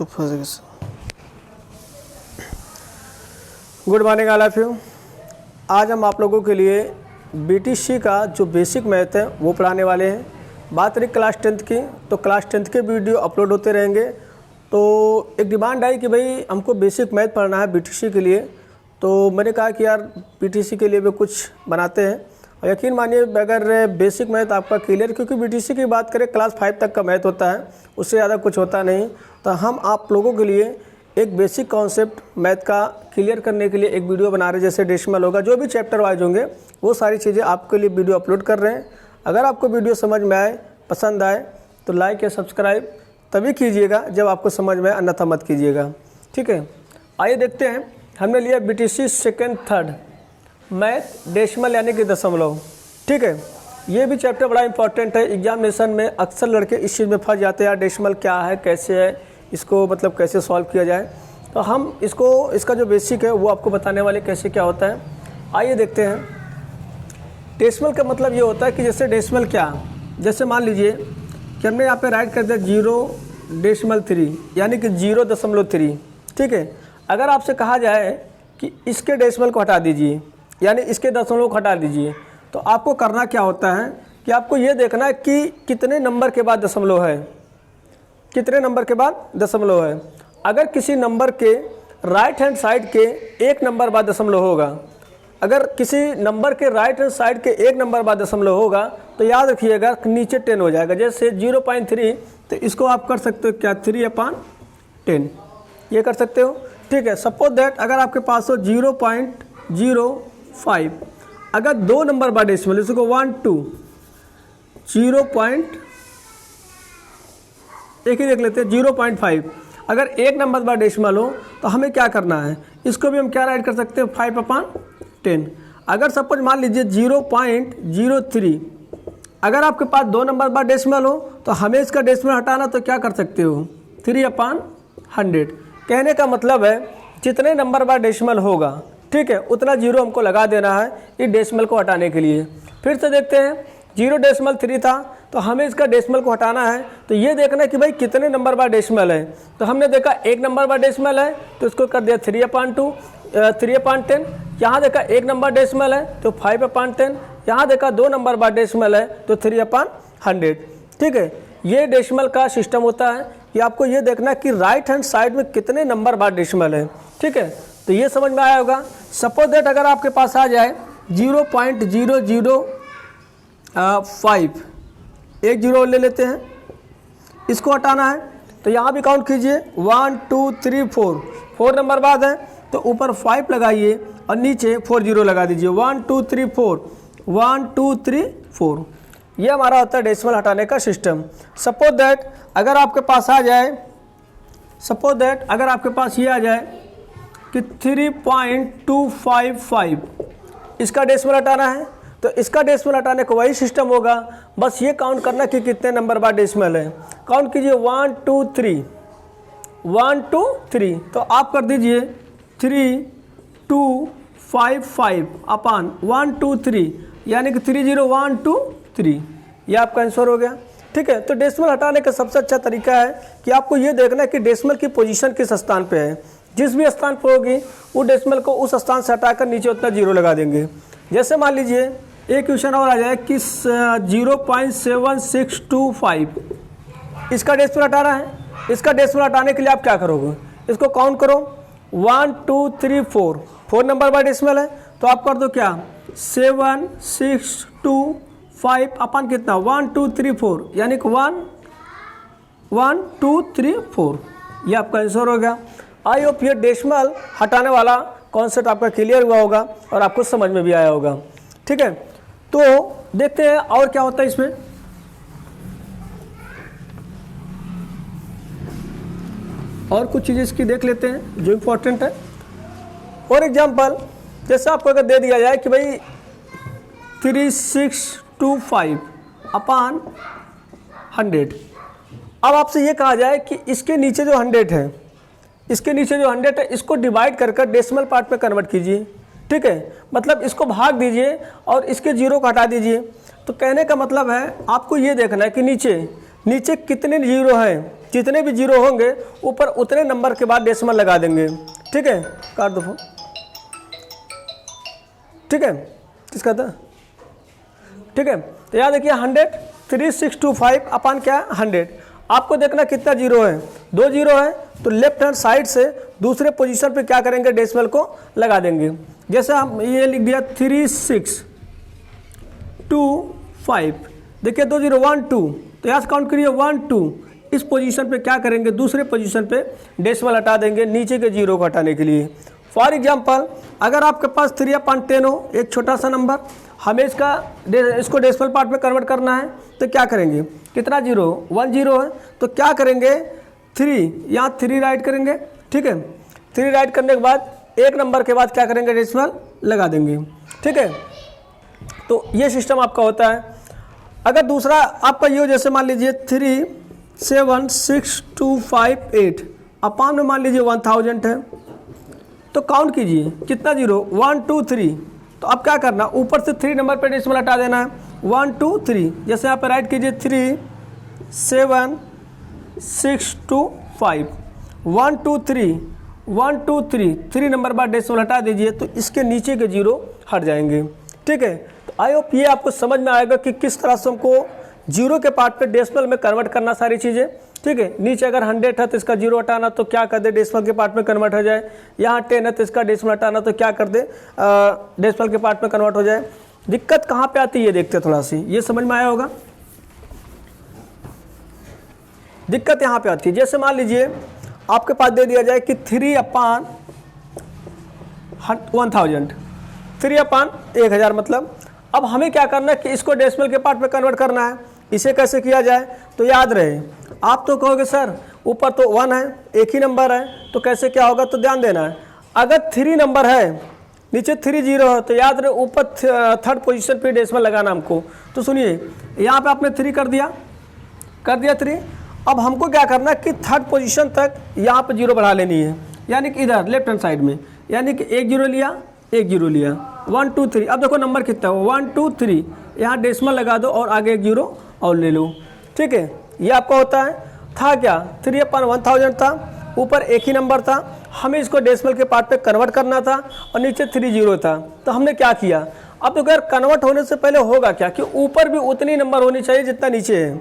तो फंस गए। Good morning all of you. आज हम आप लोगों के लिए बीटीसी का जो बेसिक मैथ है वो पढ़ाने वाले हैं। बात रही क्लास 10th की, तो क्लास 10th के वीडियो अपलोड होते रहेंगे। तो एक डिमांड आई कि भाई हमको बेसिक मैथ पढ़ना है बीटीसी के लिए, तो मैंने कहा कि यार बीटीसी के लिए भी कुछ बनाते हैं। और यकीन मानिए अगर बेसिक मैथ आपका क्लियर, क्योंकि बीटीसी की बात करें क्लास 5 तक का मैथ होता है, उससे ज़्यादा कुछ होता नहीं। तो हम आप लोगों के लिए एक बेसिक कॉन्सेप्ट मैथ का क्लियर करने के लिए एक वीडियो बना रहे हैं। जैसे डेसिमल होगा, जो भी चैप्टर वाइज होंगे वो सारी चीज़ें आपके लिए वीडियो अपलोड कर रहे हैं। अगर आपको वीडियो समझ में आए, पसंद आए तो लाइक या सब्सक्राइब तभी कीजिएगा जब आपको समझ में आए, अन्यथा मत कीजिएगा। ठीक है, आइए देखते हैं। हमने लिया BTC second third math decimal यानी कि दशमलव। ठीक है, ये भी चैप्टर बड़ा इंपॉर्टेंट है। एग्जामिनेशन में अक्सर लड़के इस चीज़ में फंस जाते हैं, यार डेसिमल क्या है, कैसे है, इसको मतलब कैसे सॉल्व किया जाए। तो हम इसका जो बेसिक है वो आपको बताने वाले कैसे क्या होता है। आइए देखते हैं। डेसिमल का मतलब ये होता है कि जैसे डेसिमल क्या, जैसे मान लीजिए कि हमने यहाँ पे राइट कर दिया 0.3 यानी कि 0.3। ठीक है, अगर आपसे कहा जाए कि इसके डेसिमल को हटा दीजिए यानी इसके दशमलव को हटा दीजिए, तो आपको करना क्या होता है कि आपको ये देखना है कि कितने नंबर के बाद दशमलव है, कितने नंबर के बाद दशमलव है। अगर किसी नंबर के राइट हैंड साइड के एक नंबर बाद दशमलव होगा, अगर किसी नंबर के राइट हैंड साइड के एक नंबर बाद दशमलव होगा, तो याद रखिएगा नीचे 10 हो जाएगा। जैसे 0.3, तो इसको आप कर सकते हो क्या, 3/10 ये कर सकते हो। ठीक है, सपोज दैट अगर आपके पास हो 0.05, अगर दो नंबर बाद डेसिमल, इसको 1 2 एक ही देख लेते हैं 0.5। अगर एक नंबर बाद डेसिमल हो तो हमें क्या करना है, इसको भी हम क्या राइट कर सकते हैं 5/10। अगर सपोज मान लीजिए 0.03, अगर आपके पास दो नंबर बाद डेसिमल हो तो हमें इसका डेसिमल हटाना, तो क्या कर सकते हो 3/100। कहने का मतलब है जितने नंबर बाद डेसिमल होगा, ठीक है, उतना जीरो हमको लगा देना है इस डेसिमल को हटाने के लिए। फिर से देखते हैं 0.3 था, तो हमें इसका डेसिमल को हटाना है। तो ये देखना है कि भाई कितने नंबर बाद डेसिमल है। तो हमने देखा एक नंबर बाद डेसिमल है तो इसको कर दिया 3/10। यहाँ देखा एक नंबर डेसिमल है तो 5/10। यहाँ देखा दो नंबर बाद डेसिमल है तो 3/100। ठीक है, ये डेसिमल का सिस्टम होता है कि आपको ये देखना है कि राइट हैंड साइड में कितने नंबर बाद डेसिमल है। ठीक है, तो ये समझ में आया होगा। सपोज दैट अगर आपके पास आ जाए 0.005, एक जीरो ले लेते हैं, इसको हटाना है। तो यहाँ भी काउंट कीजिए 1 2 3 4 नंबर बाद है, तो ऊपर 5 लगाइए और नीचे 4 जीरो लगा दीजिए। 1 2 3 4 ये हमारा होता है डेसिमल हटाने का सिस्टम। सपोज दैट अगर आपके पास आ जाए, सपोज दैट अगर आपके पास ये आ जाए कि 3.255, इसका डेसिमल हटाना है। तो इसका डेसिमल हटाने का वही सिस्टम होगा, बस ये काउंट करना कि कितने नंबर बाद डेसिमल है। काउंट कीजिए 1 2 3, तो आप कर दीजिए 3255/123 यानी कि 30123, ये आपका आंसर हो गया। ठीक है, तो डेसिमल हटाने का सबसे अच्छा तरीका है कि आपको ये देखना है कि डेसिमल की पोजीशन किस स्थान पे है। जिस भी स्थान पर होगी वो डेसिमल को उस स्थान से हटाकर नीचे उतना जीरो लगा देंगे। जैसे मान लीजिए एक क्वेश्चन और आ जाए कि 0.7625, इसका डेसिमल हटाना है। इसका डेसिमल हटाने के लिए आप क्या करोगे, इसको काउंट करो 1 2 3 4 नंबर बाद डेसिमल है, तो आप कर दो क्या 7625 अपन कितना 1 2 3 4 यानी कि 1 2 3 4, ये आपका आंसर हो गया। आई होप ये डेसिमल हटाने वाला कॉन्सेप्ट आपका क्लियर हुआ होगा और आपको समझ में भी आया होगा। ठीक है, तो देखते हैं और क्या होता है इसमें। और कुछ चीज़ें इसकी देख लेते हैं जो इम्पोर्टेंट है। फॉर एग्जाम्पल जैसे आपको अगर दे दिया जाए कि भाई 3625/100, अब आपसे ये कहा जाए कि इसके नीचे जो 100 है, इसके नीचे जो 100 है, इसको डिवाइड कर डेसिमल पार्ट में कन्वर्ट कीजिए। ठीक है, मतलब इसको भाग दीजिए और इसके जीरो को हटा दीजिए। तो कहने का मतलब है आपको ये देखना है कि नीचे नीचे कितने जीरो हैं, जितने भी जीरो होंगे ऊपर उतने नंबर के बाद डेसिमल लगा देंगे। ठीक है, काट दो फोन। ठीक है, किसका था? ठीक है, तो याद देखिए 100 3625 अपन क्या 100। आपको देखना कितना जीरो है, 2 जीरो है, तो लेफ्ट हैंड साइड से दूसरे पोजीशन पे क्या करेंगे, डेसिमल को लगा देंगे। जैसे हम ये लिख दिया 3625, देखिए 2 जीरो 1 2, तो यहाँ से काउंट करिए 1 2। इस पोजीशन पे क्या करेंगे, दूसरे पोजीशन पे डेसिमल हटा देंगे नीचे के जीरो को हटाने के लिए। फॉर एग्जांपल अगर आपके पास 3/10 हो, एक छोटा सा नंबर, हमें इसको डेसिमल पार्ट में कन्वर्ट करना है, तो क्या करेंगे, कितना जीरो, 1 जीरो है, तो क्या करेंगे 3, यहाँ 3 राइट करेंगे। ठीक है, 3 राइट करने के बाद एक नंबर के बाद क्या करेंगे, डेसिमल लगा देंगे। ठीक है, तो ये सिस्टम आपका होता है। अगर दूसरा आपका ये हो, जैसे मान लीजिए 376258 अपान में मान लीजिए 1000 है, तो काउंट कीजिए कितना जीरो, 1 2 3। तो अब क्या करना, ऊपर से 3 नंबर पे डेसिमल हटा देना है, 1 2 3। जैसे यहाँ पे राइट कीजिए 37625 1 2 3 1 2 3, 3 नंबर बाद डेसिमल हटा दीजिए, तो इसके नीचे के जीरो हट जाएंगे। ठीक है, तो आई होप ये आपको समझ में आएगा कि किस तरह से हमको जीरो के पार्ट पे डेसिमल में कन्वर्ट करना सारी चीज़ें। ठीक है, नीचे अगर 100 है तो इसका जीरो हटाना, तो क्या कर दे, डेसिमल के पार्ट में कन्वर्ट हो जाए। यहाँ 10 है तो इसका डेसिमल हटाना, तो क्या कर दे, डेसिमल के पार्ट में कन्वर्ट हो जाए। दिक्कत कहाँ पे आती है ये देखते थोड़ा सी, ये समझ में आया होगा। दिक्कत यहाँ पे आती है, जैसे मान लीजिए आपके पास दे दिया जाए कि 3/1000, 3/1000 मतलब अब हमें क्या करना है कि इसको डेसिमल के पार्ट में कन्वर्ट करना है। इसे कैसे किया जाए, तो याद रहे, आप तो कहोगे सर ऊपर तो 1 है, एक ही नंबर है, तो कैसे क्या होगा, तो ध्यान देना है। अगर 3 नंबर है, नीचे 3 जीरो है, तो याद रहे ऊपर थर्ड पोजीशन पे डेसिमल लगाना हमको। तो सुनिए, यहाँ पे आपने 3 कर दिया 3। अब हमको क्या करना है कि थर्ड पोजीशन तक यहाँ पे जीरो बढ़ा लेनी है, यानी कि इधर लेफ्ट हैंड साइड में, यानी कि 1 जीरो लिया 1 जीरो लिया, 1 2 3। अब देखो नंबर कितना है, 1 2 3, यहाँ डेसिमल लगा दो और आगे 1 जीरो और ले लो। ठीक है, ये आपका होता है। था क्या, 3/1000 था, ऊपर एक ही नंबर था, हमें इसको डेसिमल के पार्ट पे कन्वर्ट करना था और नीचे 3 जीरो था। तो हमने क्या किया, अब तो अगर कन्वर्ट होने से पहले होगा क्या कि ऊपर भी उतनी नंबर होनी चाहिए जितना नीचे है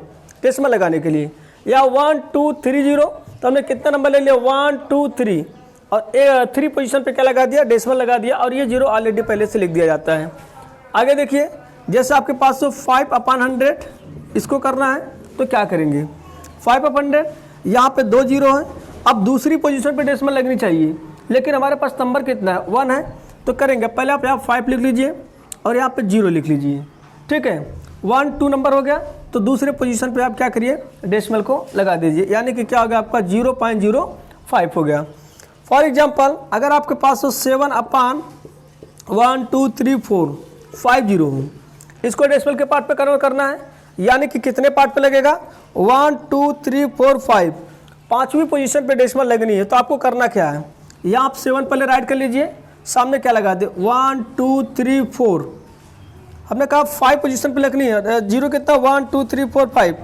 डेसिमल लगाने के लिए। या 1 2 3 जीरो, तो हमने कितना नंबर ले लिया, 1 2 3, और 3 पोजीशन पे क्या लगा दिया, डेसिमल लगा दिया, और ये जीरो ऑलरेडी पहले से लिख दिया जाता है। आगे देखिए, जैसे आपके पास तो 5/100 इसको करना है, तो क्या करेंगे, 5/100, यहाँ पे 2 जीरो है। अब दूसरी पोजीशन पे डेसिमल लगनी चाहिए, लेकिन हमारे पास नंबर कितना है, 1 है, तो करेंगे पहले आप यहाँ 5 लिख लीजिए और यहाँ पे 0 लिख लीजिए। ठीक है, 1 2 नंबर हो गया, तो दूसरे पोजीशन पे आप क्या करिए, डेसिमल को लगा दीजिए, यानी कि क्या हो गया आपका 0.05 हो गया। फॉर एग्जाम्पल अगर आपके पास तो 7/1 2 3 4 5 जीरो हो, इसको डेसिमल के पार्ट पे कन्वर्ट करना है, यानी कि कितने पार्ट पे लगेगा, 1 2 3 4 5, पाँचवीं पोजीशन पे डेसिमल लगनी है। तो आपको करना क्या है, यहाँ आप 7 पहले राइट कर लीजिए, सामने क्या लगा दे, 1 2 3 4, हमने कहा 5 पोजीशन पे लगनी है, जीरो कितना, 1 2 3 4 5,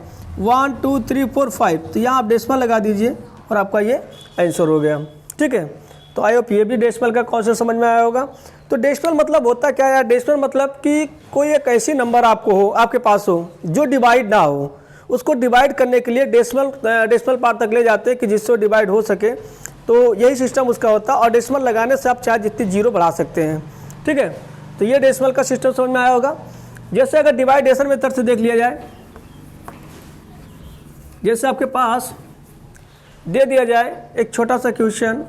1 2 3 4 5, तो यहाँ आप डेसिमल लगा दीजिए और आपका ये आंसर हो गया। ठीक है, तो आई होप ये भी डेसिमल का कॉन्सेप्ट समझ में आया होगा। तो डेसिमल मतलब होता क्या है, डेसिमल मतलब कि कोई एक ऐसी नंबर आपको हो, आपके पास हो जो डिवाइड ना हो, उसको डिवाइड करने के लिए डेसिमल पार्ट तक ले जाते हैं कि जिससे डिवाइड हो सके। तो यही सिस्टम उसका होता है, और डेसिमल लगाने से आप चाहे जितनी जीरो बढ़ा सकते हैं। ठीक है, तो ये डेसिमल का सिस्टम समझ में आया होगा। जैसे अगर डिवाइडेशन मेथड से देख लिया जाए, जैसे आपके पास दे दिया जाए एक छोटा सा क्वेश्चन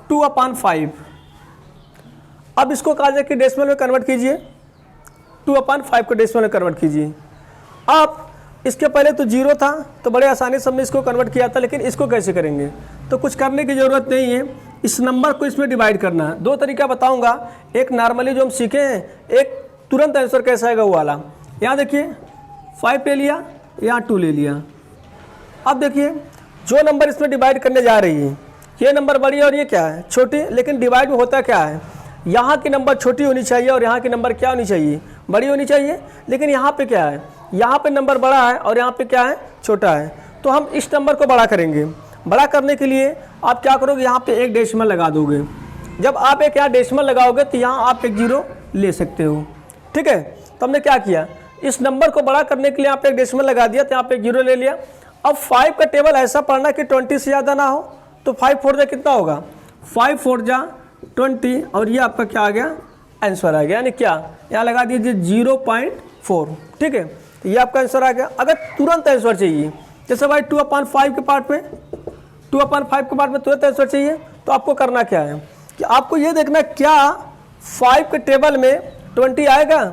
2/5, अब इसको कहा जाए कि डेसिमल में कन्वर्ट कीजिए, 2/5 को डेसिमल में कन्वर्ट कीजिए। अब इसके पहले तो जीरो था, तो बड़े आसानी से हमने इसको कन्वर्ट किया था, लेकिन इसको कैसे करेंगे, तो कुछ करने की ज़रूरत नहीं है, इस नंबर को इसमें डिवाइड करना है। 2 तरीका बताऊंगा, एक नॉर्मली जो हम सीखे हैं, एक तुरंत आंसर कैसा आएगा वो वाला। यहाँ देखिए 5 ले लिया, यहाँ 2 ले लिया। अब देखिए जो नंबर इसमें डिवाइड करने जा रही है, ये नंबर बड़ी है और ये क्या है, छोटी, लेकिन डिवाइड में होता क्या है, यहाँ की नंबर छोटी होनी चाहिए और यहाँ की नंबर क्या होनी चाहिए, बड़ी होनी चाहिए। लेकिन यहाँ पे क्या है, यहाँ पे नंबर बड़ा है और यहाँ पे क्या है, छोटा है, तो हम इस नंबर को बड़ा करेंगे। बड़ा करने के लिए आप क्या करोगे, यहाँ पे एक डेसिमल लगा दोगे। जब आप एक यहाँ डेसिमल लगाओगे तो यहाँ आप एक जीरो ले सकते हो, ठीक है। तो हमने क्या किया, इस नंबर को बड़ा करने के लिए यहाँ पे एक डेसिमल लगा दिया, तो यहाँ पे एक जीरो ले लिया। अब 5 का टेबल ऐसा पढ़ना कि 20 से ज़्यादा ना हो, तो 5 4 जा कितना होगा, 5 4 जा 20, और ये आपका क्या आ गया, आंसर आ गया। यानी क्या, यहाँ लगा दीजिए 0.4, ठीक है। तो ये आपका आंसर आ गया। अगर तुरंत आंसर चाहिए, जैसे भाई 2/5 के पार्ट में, 2/5 के पार्ट में तुरंत आंसर चाहिए, तो आपको करना क्या है कि आपको ये देखना क्या 5 के टेबल में 20 आएगा।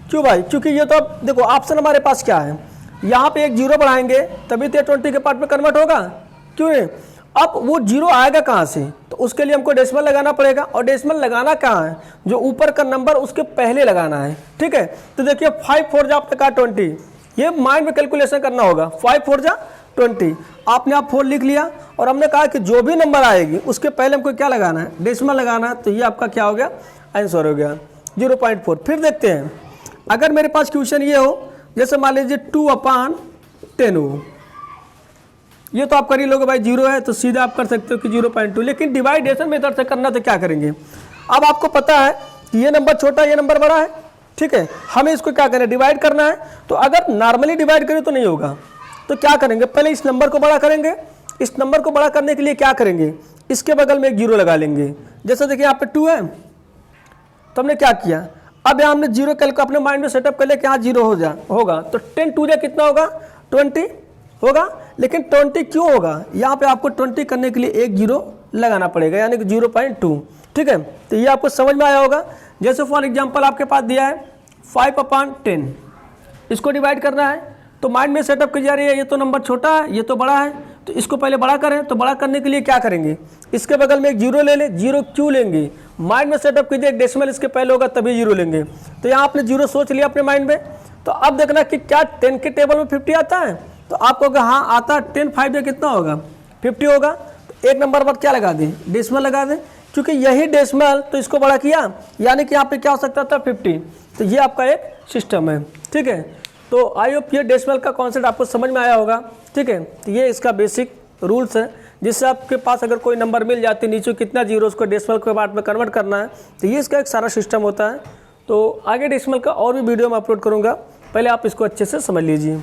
क्यों भाई, क्योंकि ये तो अब देखो ऑप्शन हमारे पास क्या है, यहाँ पे एक जीरो बढ़ाएंगे तभी तो 20 के पार्ट में कन्वर्ट होगा, क्यों नहीं। अब वो जीरो आएगा कहाँ से, तो उसके लिए हमको डेसिमल लगाना पड़ेगा, और डेसिमल लगाना कहाँ है, जो ऊपर का नंबर उसके पहले लगाना है, ठीक है। तो देखिए 5 4 जा आपने कहा 20, ये माइंड में कैलकुलेशन करना होगा। 5 4 जा 20, आपने आप 4 लिख लिया, और हमने कहा कि जो भी नंबर आएगी उसके पहले हमको क्या लगाना है, डेसिमल लगाना है। तो ये आपका क्या हो गया, आंसर हो गया 0.4। फिर देखते हैं, अगर मेरे पास क्वेश्चन ये हो, जैसे मान लीजिए 2/10 हो, ये तो आप कर ही लोगे भाई, जीरो है तो सीधा आप कर सकते हो कि 0.2, लेकिन डिवाइडेशन मेथड से करना तो क्या करेंगे। अब आपको पता है कि ये नंबर छोटा है, ये नंबर बड़ा है, ठीक है। हमें इसको क्या करना है, डिवाइड करना है। तो अगर नॉर्मली डिवाइड करें तो नहीं होगा, तो क्या करेंगे, पहले इस नंबर को बड़ा करेंगे। इस नंबर को बड़ा करने के लिए क्या करेंगे, इसके बगल में एक जीरो लगा लेंगे। जैसे देखिए यहाँ पे 2 है, तो हमने क्या किया, अब यहाँ हमने जीरो कल को अपने माइंड में सेटअप कर लिया कि यहाँ जीरो होगा, तो 10 2 कितना होगा, 20 होगा। लेकिन 20 क्यों होगा, यहाँ पे आपको 20 करने के लिए एक जीरो लगाना पड़ेगा, यानी कि 0.2, ठीक है। तो ये आपको समझ में आया होगा। जैसे फॉर एग्जांपल आपके पास दिया है 5/10, इसको डिवाइड करना है, तो माइंड में सेटअप की जा रही है, ये तो नंबर छोटा है, ये तो बड़ा है, तो इसको पहले बड़ा करें। तो बड़ा करने के लिए क्या करेंगे, इसके बगल में एक जीरो ले लें। जीरो क्यों लेंगे, माइंड में सेटअप कीजिए, एक डेसिमल इसके पहले होगा तभी जीरो लेंगे। तो यहाँ आपने जीरो सोच लिया अपने माइंड में। तो अब देखना कि क्या 10 के टेबल में 50 आता है, तो आपको कहा हाँ आता है। 10 5 में कितना होगा, 50 होगा। तो एक नंबर पर क्या लगा दें, डेसिमल लगा दें, क्योंकि यही डेसिमल तो इसको बड़ा किया, यानी कि यहाँ पे क्या हो सकता था, 50। तो ये आपका एक सिस्टम है, ठीक है। तो आई होप ये डेसिमल का कॉन्सेप्ट आपको समझ में आया होगा, ठीक है। तो ये इसका बेसिक रूल्स है, जिससे आपके पास अगर कोई नंबर मिल जाती है नीचे कितना जीरो, उसको डेसिमल के पार्ट में कन्वर्ट करना है, तो ये इसका एक सारा सिस्टम होता है। तो आगे डेसिमल का और भी वीडियो मैं अपलोड करूँगा, पहले आप इसको अच्छे से समझ लीजिए।